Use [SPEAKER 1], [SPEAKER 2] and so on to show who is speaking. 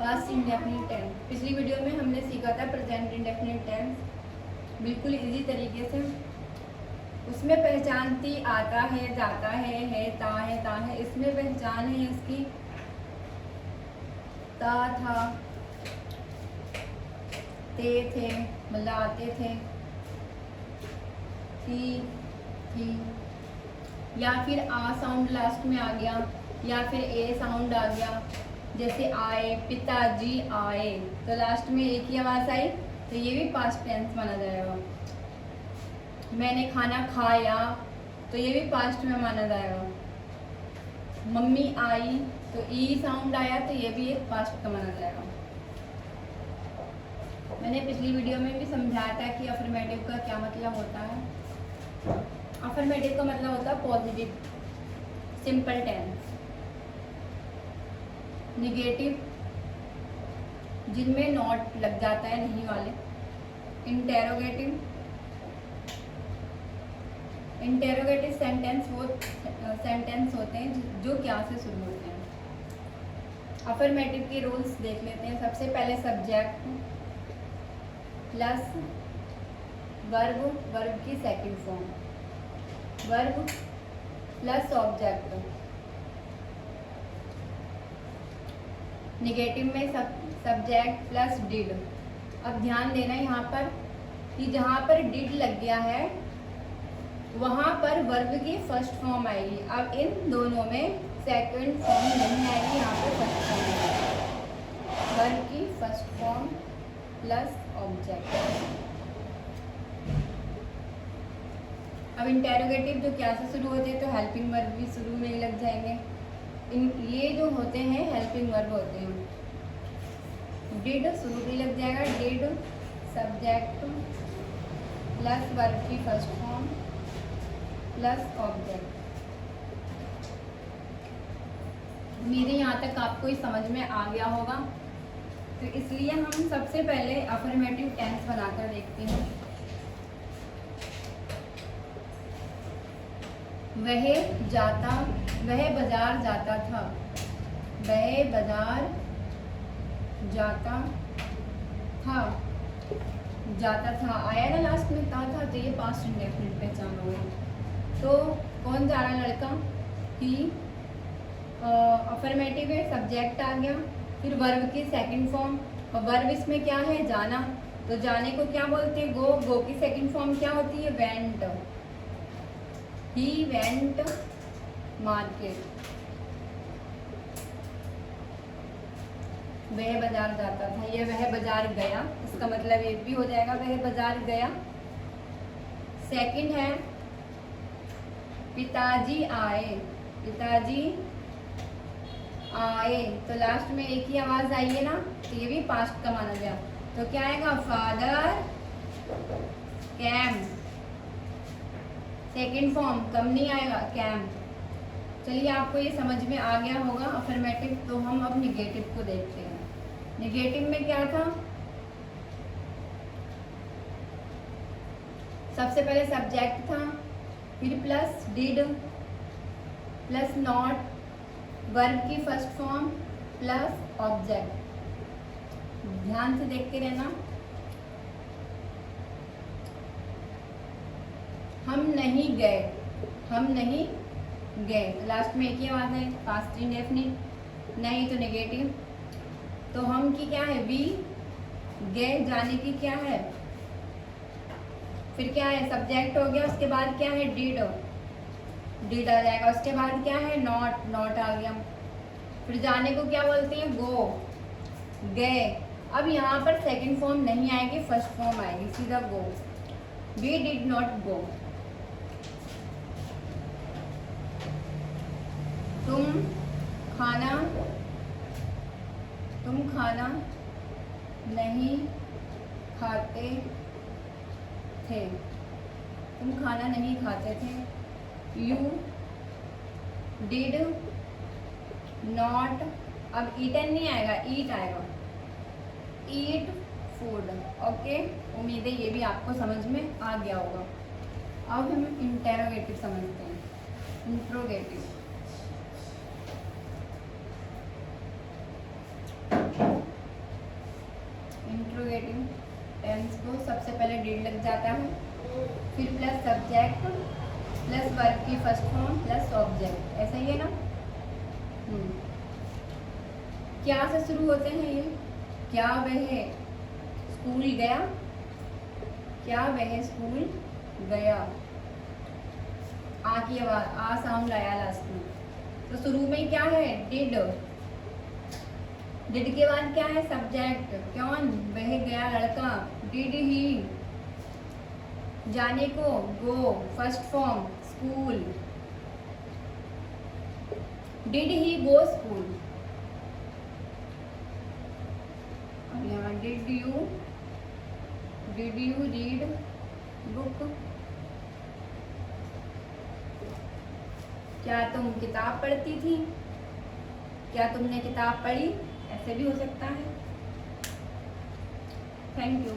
[SPEAKER 1] Past indefinite tense. पिछली video में हमने सीखा था प्रेजेंट इंडेफिनिट टेंस, बिल्कुल इजी तरीके से। उसमें पहचान थी आता है, जाता है, ता है। इसमें पहचान है इसकी ता था, ते थे, मतलब आते थे, थी, या फिर आ साउंड लास्ट में आ गया, या फिर ए साउंड आ गया। जैसे आए, पिताजी आए, तो लास्ट में एक ही आवाज आई, तो ये भी पास्ट टेंस माना जाएगा। मैंने खाना खाया, तो ये भी पास्ट में माना जाएगा। मम्मी आई, तो ई साउंड आया, तो ये भी एक पास्ट का माना जाएगा। मैंने पिछली वीडियो में भी समझाया था कि अफर्मेटिव का क्या मतलब होता है। अफर्मेटिव का मतलब होता है पॉजिटिव सिंपल टेंस। निगेटिव जिनमें नॉट लग जाता है, नहीं वाले। इंटेरोगेटिव सेंटेंस होते हैं जो क्या से शुरू होते हैं। अफर्मेटिव के रूल्स देख लेते हैं। सबसे पहले सब्जेक्ट प्लस वर्ब की second form, verb plus object. Negative में सब्जेक्ट प्लस डिड। अब ध्यान देना यहाँ पर कि जहाँ पर डिड लग गया है वहाँ पर वर्ब की फर्स्ट फॉर्म आएगी। अब इन दोनों में सेकंड फॉर्म नहीं आएगी, यहाँ पर फर्स्ट फॉर्म आएगी। वर्ब की फर्स्ट फॉर्म प्लस ऑब्जेक्ट। अब इंटेरोगेटिव जो क्या से शुरू होते हैं, तो हेल्पिंग वर्ब भी शुरू में लग जाएंगे। ये जो होते हैं हेल्पिंग वर्ब होते हैं। डिड शुरू भी लग जाएगा, डिड सब्जेक्ट प्लस वर्ब की फर्स्ट फॉर्म प्लस ऑब्जेक्ट। मेरे यहाँ तक आपको ये समझ में आ गया होगा, तो इसलिए हम सबसे पहले अफर्मेटिव टेंस बनाकर देखते हैं। वह बाजार जाता था, वह बाजार जाता था आया ना लास्ट में था, तो ये पास्ट इंडेफिनिट पहचान हो गई। तो कौन जा रहा लड़का, ही। अफर्मेटिव है, सब्जेक्ट आ गया, फिर वर्ब की सेकंड फॉर्म, और वर्ब इसमें क्या है, जाना। तो जाने को क्या बोलते हैं, गो की सेकंड फॉर्म क्या होती है, वेंट। He went market. वह बाजार जाता था, ये वह बाजार गया, इसका मतलब ये भी हो जाएगा वह बाजार गया। सेकंड है पिताजी आए, पिताजी आए, तो लास्ट में एक ही आवाज आई है ना, तो ये भी पास्ट का माना गया। तो क्या आएगा, फादर कैम। सेकंड फॉर्म कम नहीं आएगा, कैम। चलिए आपको ये समझ में आ गया होगा अफर्मेटिव। तो हम अब निगेटिव को देखते हैं। निगेटिव में क्या था, सबसे पहले सब्जेक्ट था, फिर plus did plus not, verb की फर्स्ट फॉर्म प्लस ऑब्जेक्ट। ध्यान से देखते रहना। हम नहीं गए, लास्ट में एक ही आवाज है, पास्ट इंडेफिनिट, नहीं तो नेगेटिव। तो हम की क्या है, वी। गए जाने की क्या है, फिर क्या है, सब्जेक्ट हो गया, उसके बाद क्या है, डिड आ जाएगा, उसके बाद क्या है, नॉट आ गया। फिर जाने को क्या बोलते हैं, गो, गए। अब यहाँ पर सेकंड फॉर्म नहीं आएगी, फर्स्ट फॉर्म आएगी, सीधा go. We did not go. तुम खाना नहीं खाते थे, तुम खाना नहीं खाते थे। यू डिड नॉट, अब ईटन नहीं आएगा, ईट आएगा, ईट फूड। ओके, उम्मीद है ये भी आपको समझ में आ गया होगा। अब हम इंटेरोगेटिव समझते हैं। इंट्रोगेटिव में डिड लग जाता है, फिर प्लस सब्जेक्ट प्लस वर्ब की फर्स्ट फॉर्म प्लस ऑब्जेक्ट, ऐसा ही है ना। क्या से शुरू होते हैं ये? क्या वह स्कूल गया, क्या वह स्कूल गया। आ की आवाज, आ साउंड आया लास्ट में, तो शुरू में क्या है? डिड। डिड के बाद क्या है? सब्जेक्ट, कौन? वह गया लड़का, डिड ही। जाने को, go, first form school, did he go school. और यहाँ डिड यू रीड बुक, क्या तुम किताब पढ़ती थी, क्या तुमने किताब पढ़ी, ऐसे भी हो सकता है। Thank you.